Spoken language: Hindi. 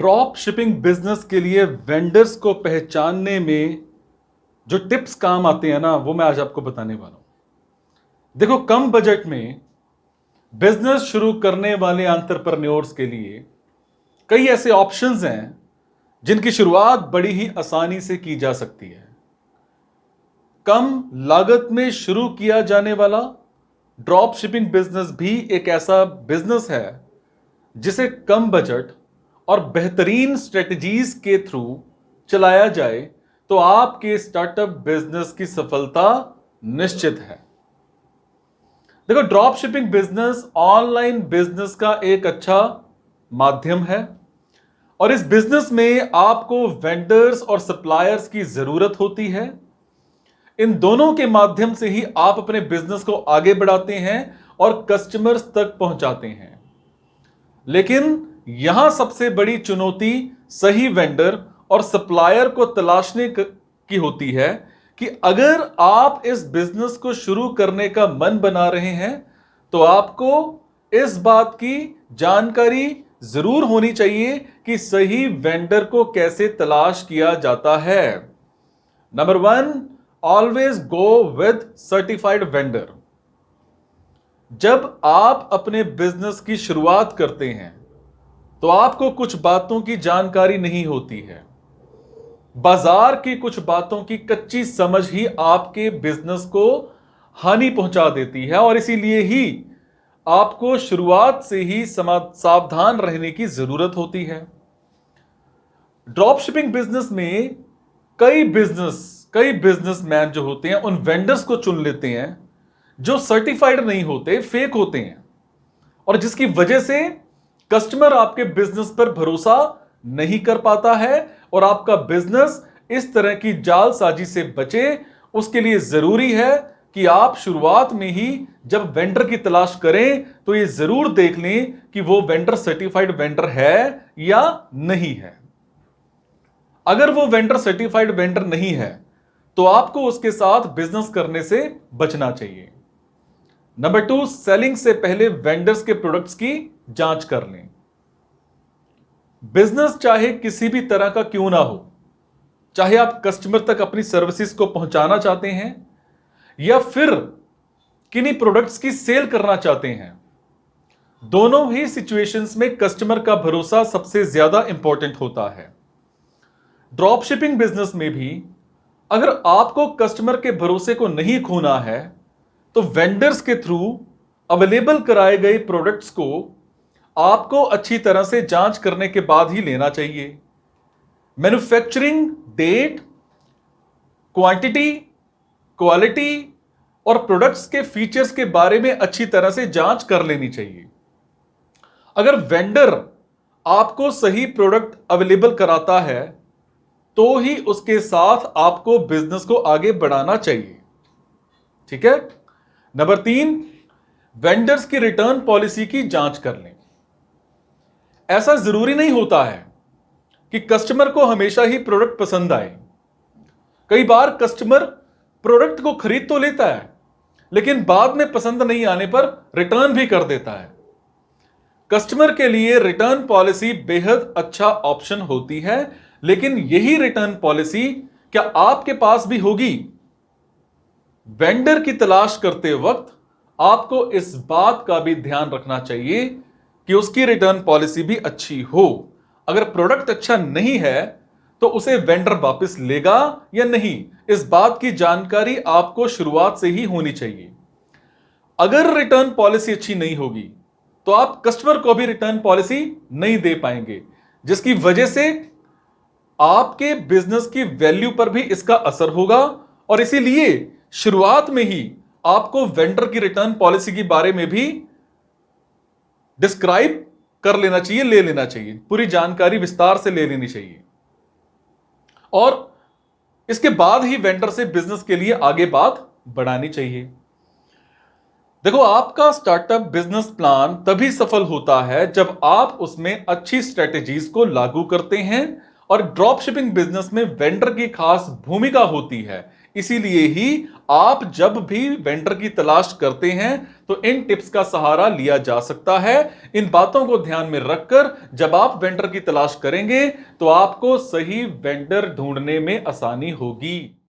ड्रॉप शिपिंग बिजनेस के लिए वेंडर्स को पहचानने में जो टिप्स काम आते हैं ना, वो मैं आज आपको बताने वाला हूं। देखो, कम बजट में बिजनेस शुरू करने वाले एंटरप्रेन्योर्स के लिए कई ऐसे ऑप्शंस हैं जिनकी शुरुआत बड़ी ही आसानी से की जा सकती है। कम लागत में शुरू किया जाने वाला ड्रॉप शिपिंग बिजनेस भी एक ऐसा बिजनेस है जिसे कम बजट और बेहतरीन स्ट्रेटजीज के थ्रू चलाया जाए तो आपके स्टार्टअप बिजनेस की सफलता निश्चित है। देखो, drop shipping business online business का एक अच्छा माध्यम है और इस बिजनेस में आपको वेंडर्स और सप्लायर्स की जरूरत होती है। इन दोनों के माध्यम से ही आप अपने बिजनेस को आगे बढ़ाते हैं और कस्टमर्स तक पहुंचाते हैं। लेकिन यहां सबसे बड़ी चुनौती सही वेंडर और सप्लायर को तलाशने की होती है कि अगर आप इस बिजनेस को शुरू करने का मन बना रहे हैं तो आपको इस बात की जानकारी जरूर होनी चाहिए कि सही वेंडर को कैसे तलाश किया जाता है। Number 1, always go with certified vendor. जब आप अपने बिजनेस की शुरुआत करते हैं तो आपको कुछ बातों की जानकारी नहीं होती है। बाजार की कुछ बातों की कच्ची समझ ही आपके बिजनेस को हानि पहुंचा देती है और इसीलिए ही आपको शुरुआत से ही सावधान रहने की जरूरत होती है। ड्रॉप शिपिंग बिजनेस में कई बिजनेसमैन जो होते हैं उन वेंडर्स को चुन लेते हैं जो सर्टिफाइड नहीं होते, फेक होते हैं, और जिसकी वजह से कस्टमर आपके बिजनेस पर भरोसा नहीं कर पाता है और आपका बिजनेस इस तरह की जालसाजी से बचे। उसके लिए जरूरी है कि आप शुरुआत में ही जब वेंडर की तलाश करें तो ये जरूर देख लें कि वो वेंडर सर्टिफाइड वेंडर है या नहीं है। अगर वो वेंडर सर्टिफाइड वेंडर नहीं है तो आपको उसके साथ बिजनेस करने से बचना चाहिए। नंबर 2, सेलिंग से पहले वेंडर्स के प्रोडक्ट्स की जांच कर लें। बिजनेस चाहे किसी भी तरह का क्यों ना हो, चाहे आप कस्टमर तक अपनी सर्विसेज को पहुंचाना चाहते हैं या फिर किन्हीं प्रोडक्ट्स की सेल करना चाहते हैं, दोनों ही सिचुएशंस में कस्टमर का भरोसा सबसे ज्यादा इंपॉर्टेंट होता है। ड्रॉप शिपिंग बिजनेस में भी अगर आपको कस्टमर के भरोसे को नहीं खोना है तो वेंडर्स के थ्रू अवेलेबल कराए गए प्रोडक्ट्स को आपको अच्छी तरह से जांच करने के बाद ही लेना चाहिए। मैन्युफैक्चरिंग डेट, क्वांटिटी, क्वालिटी और प्रोडक्ट्स के फीचर्स के बारे में अच्छी तरह से जांच कर लेनी चाहिए। अगर वेंडर आपको सही प्रोडक्ट अवेलेबल कराता है तो ही उसके साथ आपको बिजनेस को आगे बढ़ाना चाहिए। ठीक है। नंबर 3, वेंडर्स की रिटर्न पॉलिसी की जांच कर लें। ऐसा जरूरी नहीं होता है कि कस्टमर को हमेशा ही प्रोडक्ट पसंद आए। कई बार कस्टमर प्रोडक्ट को खरीद तो लेता है लेकिन बाद में पसंद नहीं आने पर रिटर्न भी कर देता है। कस्टमर के लिए रिटर्न पॉलिसी बेहद अच्छा ऑप्शन होती है, लेकिन यही रिटर्न पॉलिसी क्या आपके पास भी होगी? वेंडर की तलाश करते वक्त आपको इस बात का भी ध्यान रखना चाहिए कि उसकी रिटर्न पॉलिसी भी अच्छी हो। अगर प्रोडक्ट अच्छा नहीं है तो उसे वेंडर वापस लेगा या नहीं, इस बात की जानकारी आपको शुरुआत से ही होनी चाहिए। अगर रिटर्न पॉलिसी अच्छी नहीं होगी तो आप कस्टमर को भी रिटर्न पॉलिसी नहीं दे पाएंगे, जिसकी वजह से आपके बिजनेस की वैल्यू पर भी इसका असर होगा। और इसीलिए शुरुआत में ही आपको वेंडर की रिटर्न पॉलिसी के बारे में भी डिस्क्राइब कर लेना चाहिए, ले लेना चाहिए, पूरी जानकारी विस्तार से ले लेनी चाहिए और इसके बाद ही वेंडर से बिजनेस के लिए आगे बात बढ़ानी चाहिए। देखो, आपका स्टार्टअप बिजनेस प्लान तभी सफल होता है जब आप उसमें अच्छी स्ट्रेटेजीज को लागू करते हैं और ड्रॉप शिपिंग बिजनेस में वेंडर की खास भूमिका होती है। इसीलिए ही आप जब भी वेंडर की तलाश करते हैं तो इन टिप्स का सहारा लिया जा सकता है। इन बातों को ध्यान में रखकर जब आप वेंडर की तलाश करेंगे तो आपको सही वेंडर ढूंढने में आसानी होगी।